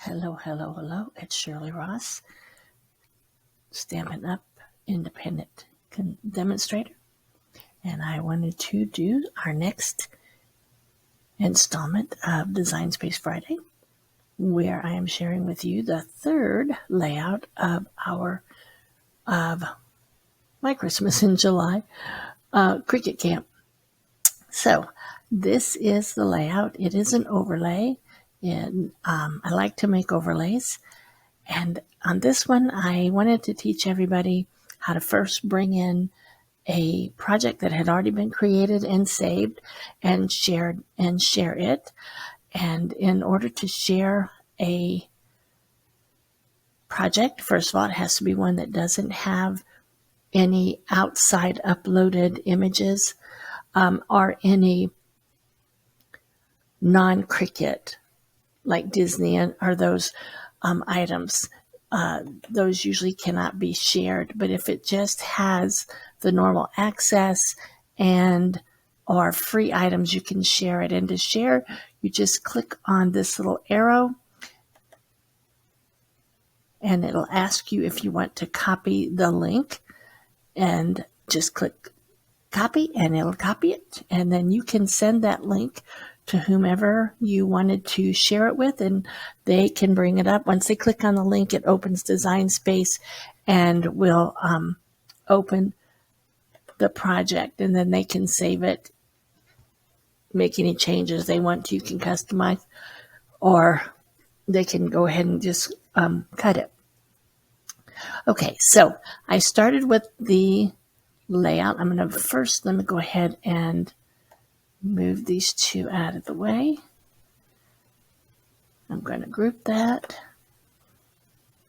Hello, hello, hello. It's Shirley Ross, Stampin' Up! Independent Demonstrator. And I wanted to do our next installment of Design Space Friday, where I am sharing with you the third layout of my Christmas in July Cricut Camp. So this is the layout. It is an overlay, and I like to make overlays. And on this one, I wanted to teach everybody how to first bring in a project that had already been created and saved and share it. And in order to share a project, first of all, it has to be one that doesn't have any outside uploaded images or any non-Cricut like Disney or those items. Those usually cannot be shared, but if it just has the normal access and or free items, you can share it. And to share, you just click on this little arrow and it'll ask you if you want to copy the link, and just click copy and it'll copy it. And then you can send that link to whomever you wanted to share it with, and they can bring it up. Once they click on the link, it opens Design Space and will open the project, and then they can save it, make any changes they want to. You can customize, or they can go ahead and just cut it. Okay, so I started with the layout. I'm going to first, let me go ahead and move these two out of the way. I'm going to group that.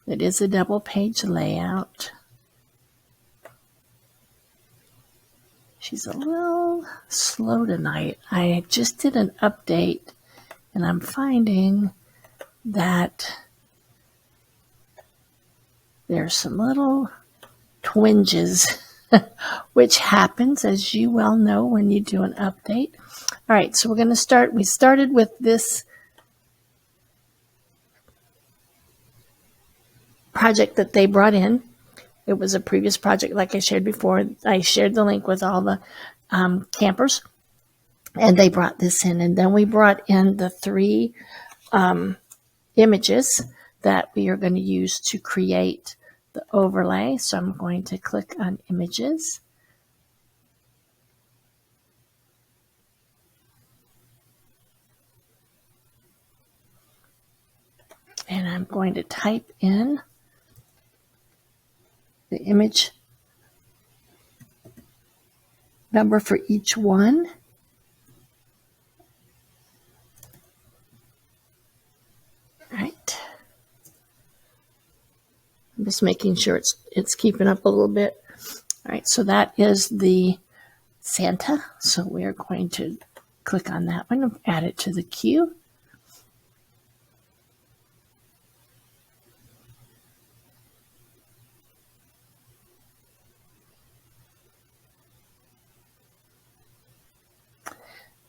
It is a double page layout. She's a little slow tonight. I just did an update and I'm finding that there's some little twinges, which happens, as you well know, when you do an update. All right, so we're going to start. We started with this project that they brought in. It was a previous project, like I shared before. I shared the link with all the campers, and they brought this in. And then we brought in the three images that we are going to use to create the overlay. So I'm going to click on Images. And I'm going to type in the image number for each one. All right. I'm just making sure it's keeping up a little bit. All right, so that is the Santa. So we are going to click on that one and add it to the queue.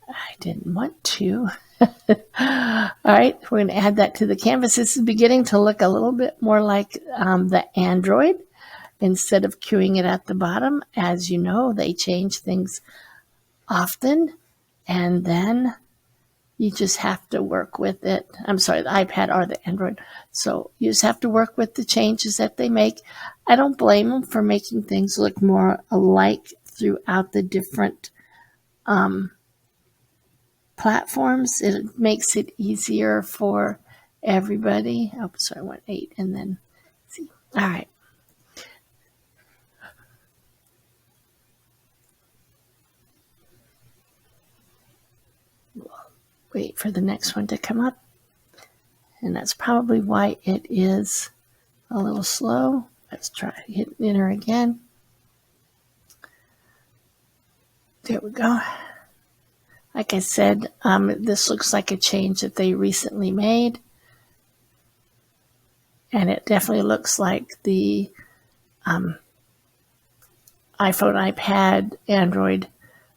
I didn't want to. All right, we're going to add that to the canvas. This is beginning to look a little bit more like the Android instead of queuing it at the bottom. As you know, they change things often, and then you just have to work with it. I'm sorry, the iPad or the Android. So you just have to work with the changes that they make. I don't blame them for making things look more alike throughout the different platforms. It makes it easier for everybody. Oh, sorry, I went 8 and then see. All right. Wait for the next one to come up. And that's probably why it is a little slow. Let's try hit enter again. There we go. Like I said, this looks like a change that they recently made. And it definitely looks like the iPhone, iPad, Android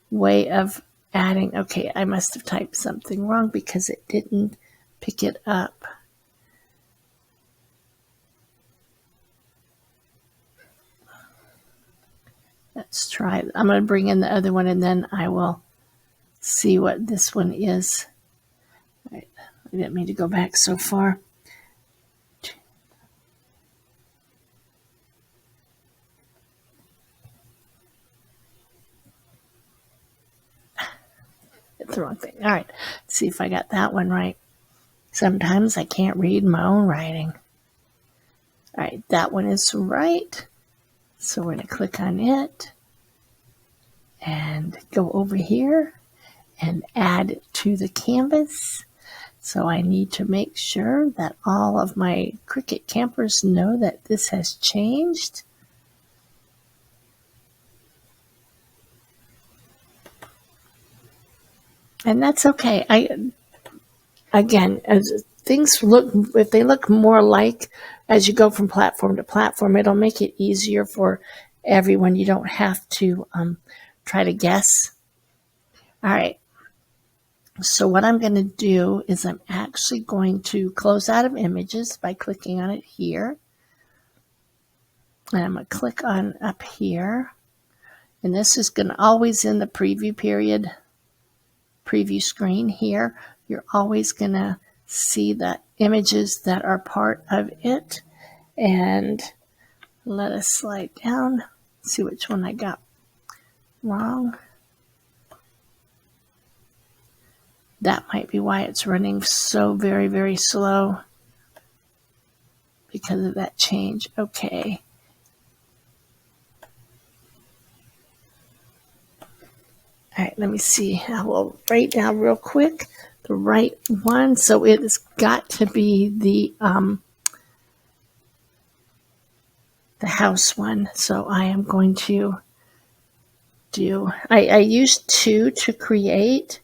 way of adding. Okay, I must have typed something wrong because it didn't pick it up. Let's try. I'm going to bring in the other one and then I will see what this one is. All right. I didn't mean to go back so far. It's the wrong thing. All right. Let's see if I got that one right. Sometimes I can't read my own writing. All right. That one is right. So we're going to click on it and go over here and add to the canvas. So I need to make sure that all of my Cricut campers know that this has changed. And that's okay. Again, as things look, if they look more like as you go from platform to platform, it'll make it easier for everyone. You don't have to try to guess. All right. So what I'm going to do is I'm actually going to close out of images by clicking on it here. And I'm going to click on up here. And this is going to always in the preview period, preview screen here. You're always going to see the images that are part of it. And let us slide down, see which one I got wrong. That might be why it's running so very, very slow, because of that change. Okay. All right, let me see. I will write down real quick the right one. So it has got to be the house one. So I am going to do, I used 2 to create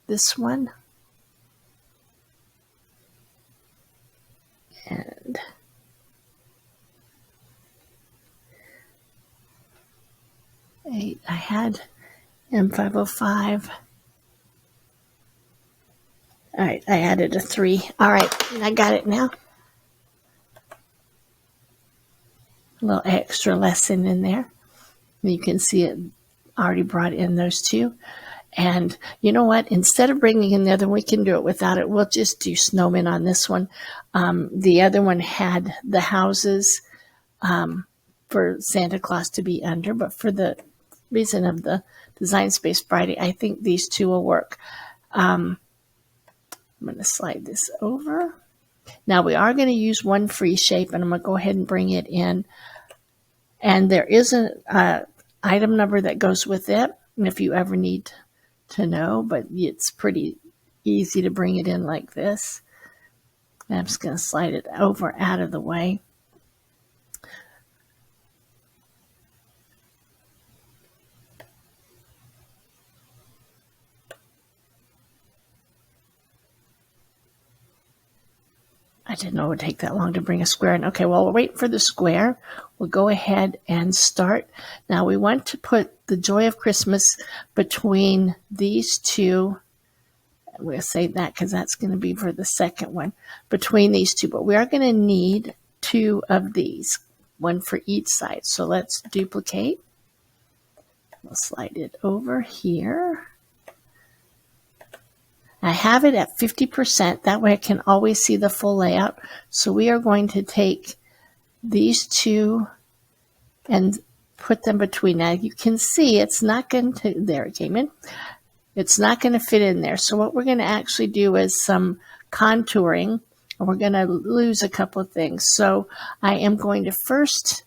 this one. And I had M505. All right, I added a 3. All right, I got it now. A little extra lesson in there. You can see it already brought in those 2. And you know what? Instead of bringing in the other one, we can do it without it. We'll just do snowmen on this one. The other one had the houses for Santa Claus to be under, but for the reason of the Design Space Friday, I think these 2 will work. I'm going to slide this over. Now we are going to use one free shape, and I'm going to go ahead and bring it in. And there is an item number that goes with it, and if you ever need to know, but it's pretty easy to bring it in like this. And I'm just going to slide it over out of the way. I didn't know it would take that long to bring a square in. Okay, well, we'll wait for the square. We'll go ahead and start. Now we want to put the Joy of Christmas between these 2. We'll save that because that's going to be for the second one. Between these 2, but we are going to need 2 of these, one for each side. So let's duplicate. We'll slide it over here. I have it at 50%. That way I can always see the full layout. So we are going to take these 2 and put them between. Now you can see it's not going to, there it came in. It's not going to fit in there. So what we're going to actually do is some contouring, and we're going to lose a couple of things. So I am going to first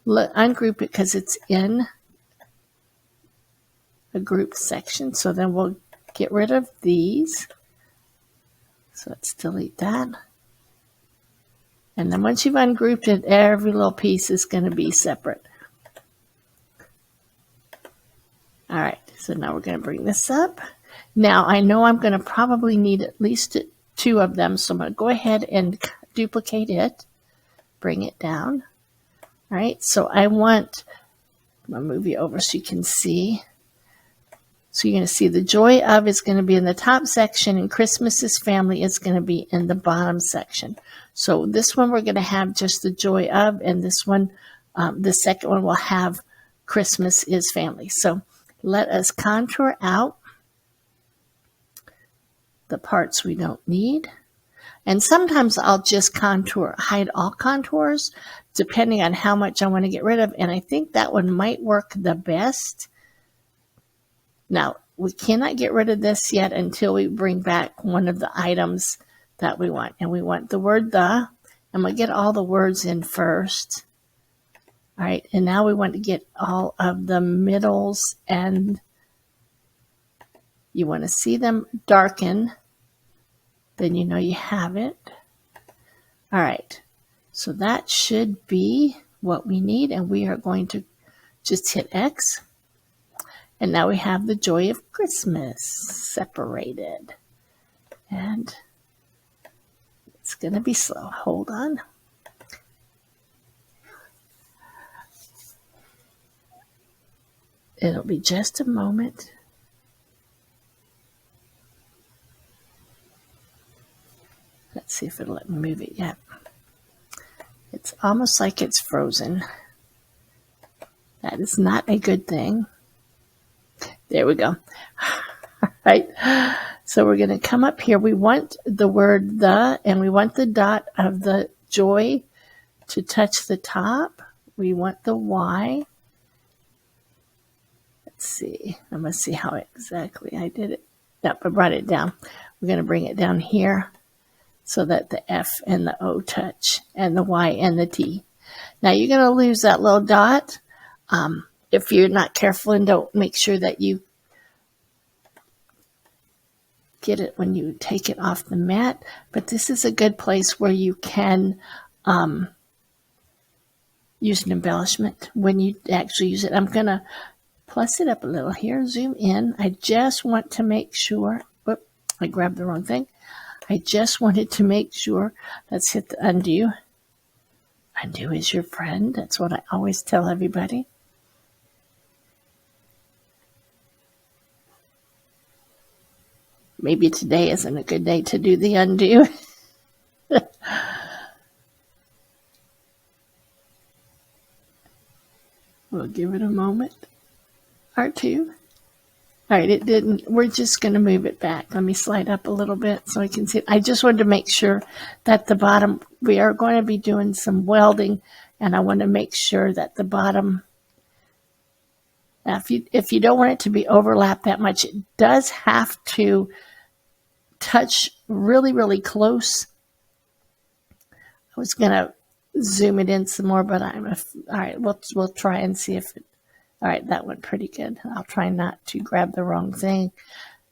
ungroup it because it's in a group section. So then we'll get rid of these. So let's delete that. And then once you've ungrouped it, every little piece is going to be separate. All right, so now we're going to bring this up. Now I know I'm going to probably need at least 2 of them, so I'm going to go ahead and duplicate it, bring it down. All right, so I'm going to move you over so you can see. So you're going to see the Joy of is going to be in the top section, and Christmas's Family is going to be in the bottom section. So this one we're going to have just the Joy of, and this one the second one will have Christmas is family. So let us contour out the parts we don't need. And sometimes I'll just hide all contours, depending on how much I want to get rid of. And I think that one might work the best. Now, we cannot get rid of this yet until we bring back one of the items that we want. And we want the word the. I'm going to get all the words in first. All right, and now we want to get all of the middles, and you want to see them darken. Then you know you have it. All right, so that should be what we need, and we are going to just hit X. And now we have the joy of Christmas separated. And it's going to be slow. Hold on. It'll be just a moment. Let's see if it'll let me move it yet. It's almost like it's frozen. That is not a good thing. There we go. All right. So we're going to come up here. We want the word the, and we want the dot of the joy to touch the top. We want the Y. Let's see. I'm going to see how exactly I did it. Yep, I brought it down. We're going to bring it down here so that the F and the O touch, and the Y and the T. Now you're going to lose that little dot if you're not careful and don't make sure that you get it when you take it off the mat. But this is a good place where you can use an embellishment when you actually use it. I'm going to plus it up a little here, zoom in. I just want to make sure, whoop, I grabbed the wrong thing. I just wanted to make sure. Let's hit the undo. Undo is your friend. That's what I always tell everybody. Maybe today isn't a good day to do the undo. We'll give it a moment or two. All right, it didn't. We're just going to move it back. Let me slide up a little bit so I can see it. I just wanted to make sure that the bottom, we are going to be doing some welding, and I want to make sure that the bottom, if you don't want it to be overlapped that much, it does have to touch really, really close. I was going to zoom it in some more, but all right, we'll try and see if it, all right, that went pretty good. I'll try not to grab the wrong thing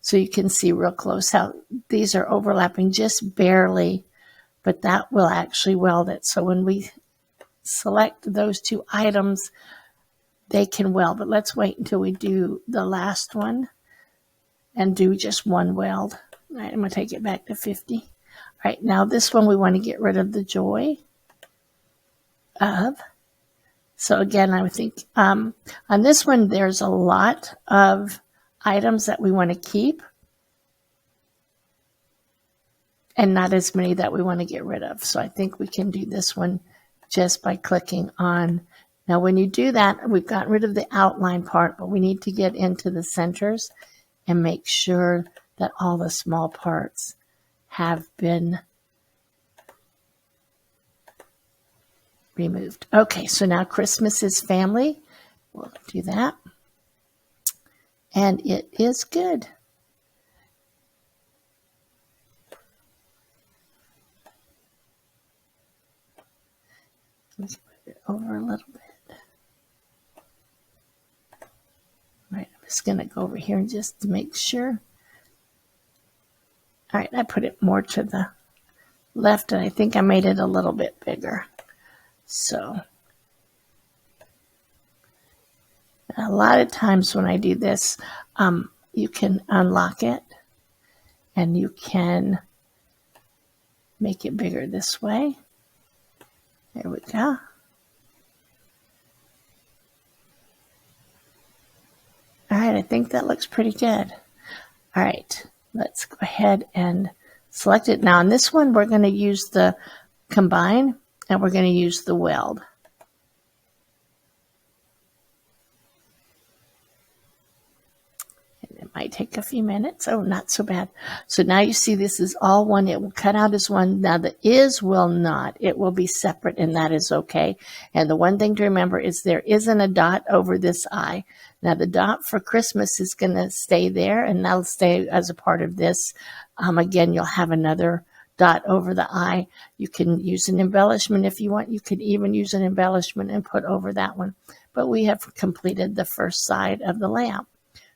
so you can see real close how these are overlapping just barely, but that will actually weld it. So when we select those two items, they can weld, but let's wait until we do the last one and do just one weld. All right, I'm going to take it back to 50. All right, now this one we want to get rid of the joy of. So again, I would think on this one, there's a lot of items that we want to keep and not as many that we want to get rid of. So I think we can do this one just by clicking on. Now, when you do that, we've gotten rid of the outline part, but we need to get into the centers and make sure that all the small parts have been removed. Okay, so now Christmas is family. We'll do that. And it is good. Let's put it over a little bit. All right, I'm just going to go over here just to make sure. All right, I put it more to the left, and I think I made it a little bit bigger. So a lot of times when I do this, you can unlock it and you can make it bigger this way. There we go. All right, I think that looks pretty good. All right, let's go ahead and select it. Now on this one, we're going to use the combine and we're going to use the weld. might take a few minutes. Oh, not so bad. So now you see this is all one. It will cut out as one. Now the is will not. It will be separate, and that is okay. And the one thing to remember is there isn't a dot over this I. Now the dot for Christmas is going to stay there, and that'll stay as a part of this. Again, you'll have another dot over the I. You can use an embellishment if you want. You could even use an embellishment and put over that one. But we have completed the first side of the layout.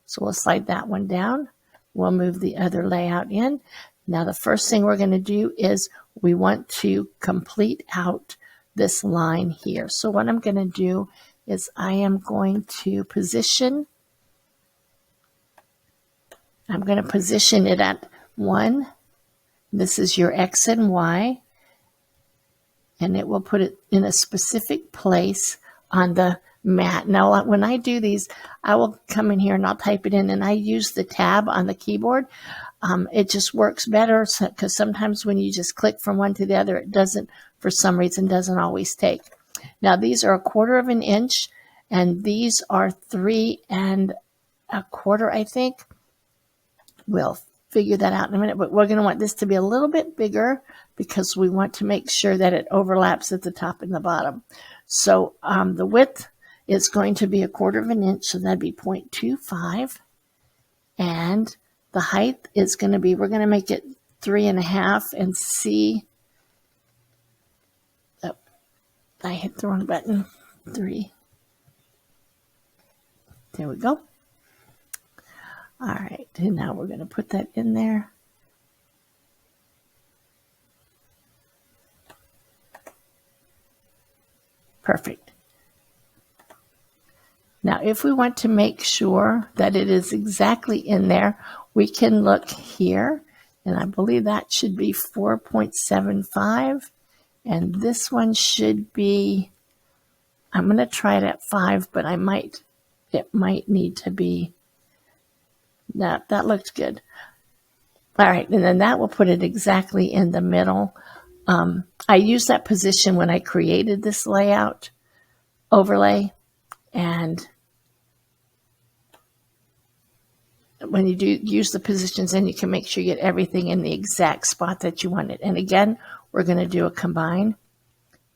So we'll slide that one down. We'll move the other layout in. Now the first thing we're going to do is we want to complete out this line here. So what I'm going to do is I am going to position. I'm going to position it at 1. This is your X and Y. And it will put it in a specific place on the mat. Now, when I do these, I will come in here and I'll type it in, and I use the tab on the keyboard. It just works better because sometimes when you just click from one to the other, it doesn't, for some reason, doesn't always take. Now, these are 1/4 of an inch, and these are 3 1/4, I think. We'll figure that out in a minute, but we're going to want this to be a little bit bigger because we want to make sure that it overlaps at the top and the bottom. So the width is going to be 1/4 of an inch, so that'd be 0.25. And the height is going to be, we're going to make it 3 1/2 and see. Oh, I hit the wrong button. 3. There we go. All right, and now we're going to put that in there. Perfect. Now, if we want to make sure that it is exactly in there, we can look here, and I believe that should be 4.75, and this one should be, I'm going to try it at 5, but it might need to be, that looked good. All right, and then that will put it exactly in the middle. I used that position when I created this layout overlay, and when you do use the positions, then you can make sure you get everything in the exact spot that you want it. And again, we're going to do a combine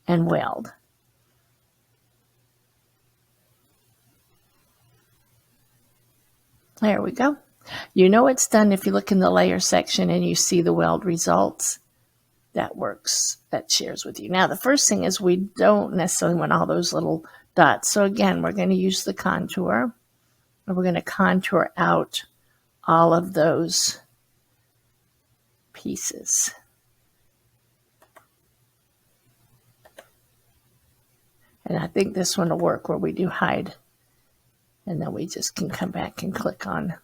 and weld. There we go. You know it's done if you look in the layer section and you see the weld results. That works. That shares with you. Now, the first thing is we don't necessarily want all those little dots. So again, we're going to use the contour, and we're going to contour out all of those pieces. And I think this one will work where we do hide, and then we just can come back and click on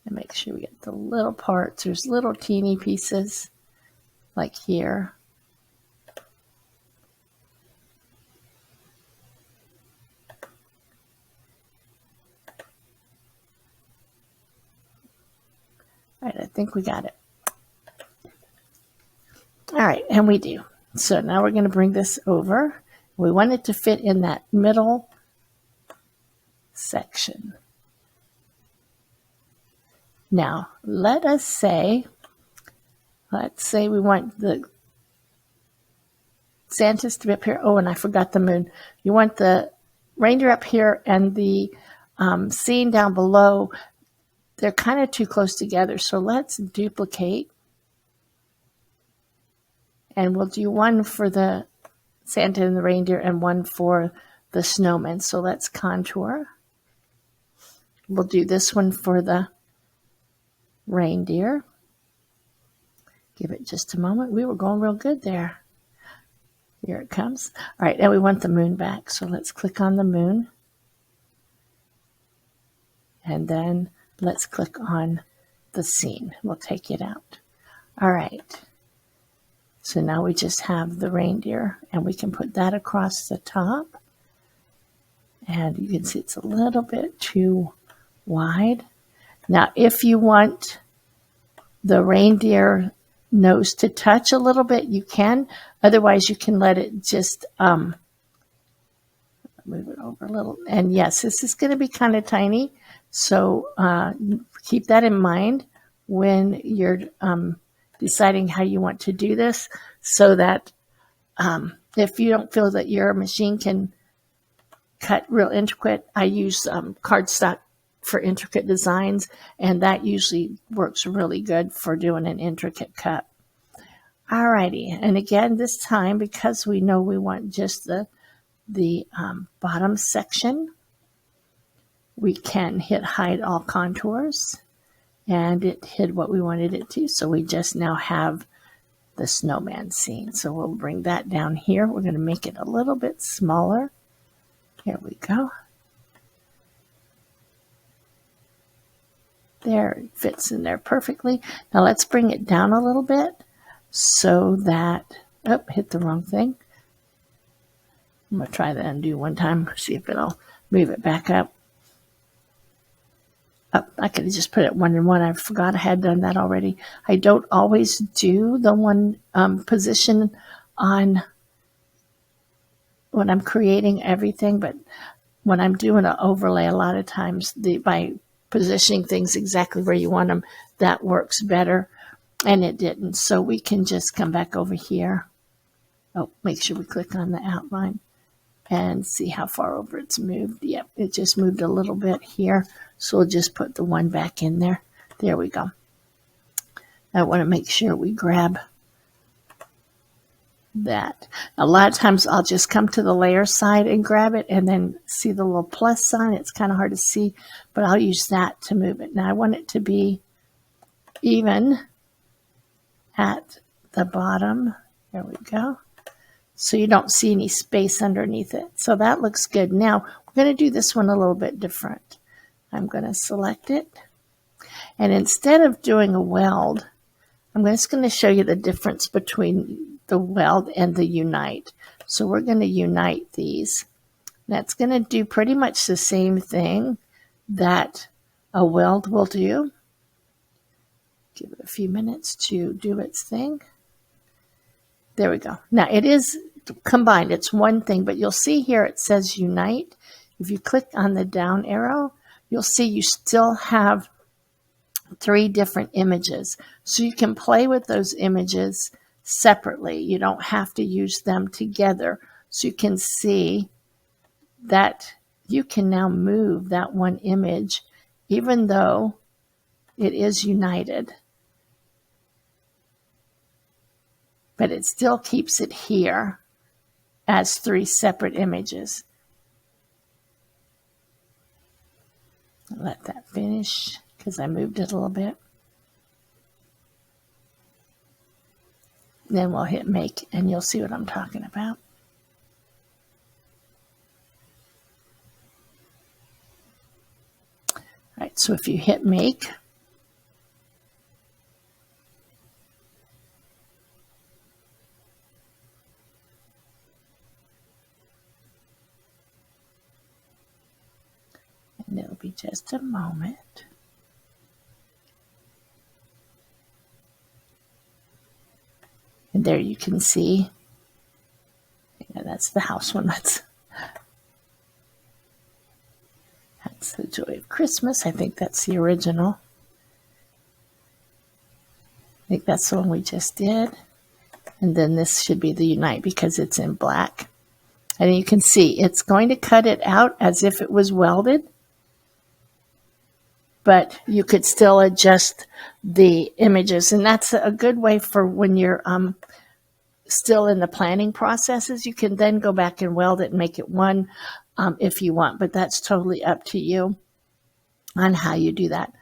and make sure we get the little parts. There's little teeny pieces like here. All right, I think we got it. All right, and we do. So now we're going to bring this over. We want it to fit in that middle section. Now, let's say we want the Santa's to be up here. Oh, and I forgot the moon. You want the reindeer up here and the scene down below. They're kind of too close together. So let's duplicate. And we'll do one for the Santa and the reindeer and one for the snowman. So let's contour. We'll do this one for the reindeer. Give it just a moment. We were going real good there. Here it comes. All right, and we want the moon back. So let's click on the moon. And then let's click on the scene. We'll take it out. All right. So now we just have the reindeer, and we can put that across the top. And you can see it's a little bit too wide. Now, if you want the reindeer nose to touch a little bit, you can. Otherwise, you can let it just, Move it over a little. And yes, this is going to be kind of tiny. So keep that in mind when you're deciding how you want to do this, so that if you don't feel that your machine can cut real intricate, I use cardstock for intricate designs, and that usually works really good for doing an intricate cut. Alrighty, and again, this time, because we know we want just the bottom section, we can hit hide all contours, and it hid what we wanted it to. So we just now have the snowman scene. So we'll bring that down here. We're going to make it a little bit smaller. Here we go. There, it fits in there perfectly. Now let's bring it down a little bit so that, oh, hit the wrong thing. I'm going to try the undo one time, see if it'll move it back up. I could have just put it 1 and 1. I forgot I had done that already. I don't always do the one position on when I'm creating everything, but when I'm doing an overlay, a lot of times by positioning things exactly where you want them, that works better, and it didn't. So we can just come back over here. Oh, make sure we click on the outline and see how far over it's moved. Yep, it just moved a little bit here. So we'll just put the one back in there. There we go. I want to make sure we grab that. A lot of times I'll just come to the layer side and grab it, and then see the little plus sign. It's kind of hard to see, but I'll use that to move it. Now I want it to be even at the bottom. There we go. So you don't see any space underneath it. So that looks good. Now we're going to do this one a little bit different. I'm going to select it. And instead of doing a weld, I'm just going to show you the difference between the weld and the unite. So we're going to unite these. That's going to do pretty much the same thing that a weld will do. Give it a few minutes to do its thing. There we go. Now it is combined. It's one thing, but you'll see here it says unite. If you click on the down arrow, you'll see you still have 3 different images. So you can play with those images separately. You don't have to use them together. So you can see that you can now move that one image even though it is united. But it still keeps it here as 3 separate images. Let that finish because I moved it a little bit. Then we'll hit make and you'll see what I'm talking about. All right, so if you hit make, and it'll be just a moment. And there you can see, yeah, that's the house one. That's the Joy of Christmas. I think that's the original. I think that's the one we just did. And then this should be the unite because it's in black. And you can see it's going to cut it out as if it was welded. But you could still adjust the images. And that's a good way for when you're still in the planning processes. You can then go back and weld it and make it one if you want. But that's totally up to you on how you do that.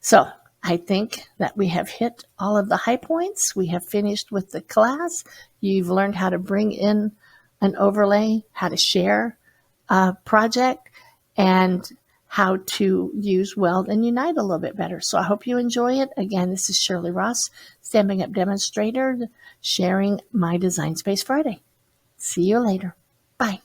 So I think that we have hit all of the high points. We have finished with the class. You've learned how to bring in an overlay, how to share a project, and how to use weld and unite a little bit better. So I hope you enjoy it. Again, this is Shirley Ross, Stampin' Up! Demonstrator, sharing my Design Space Friday. See you later. Bye.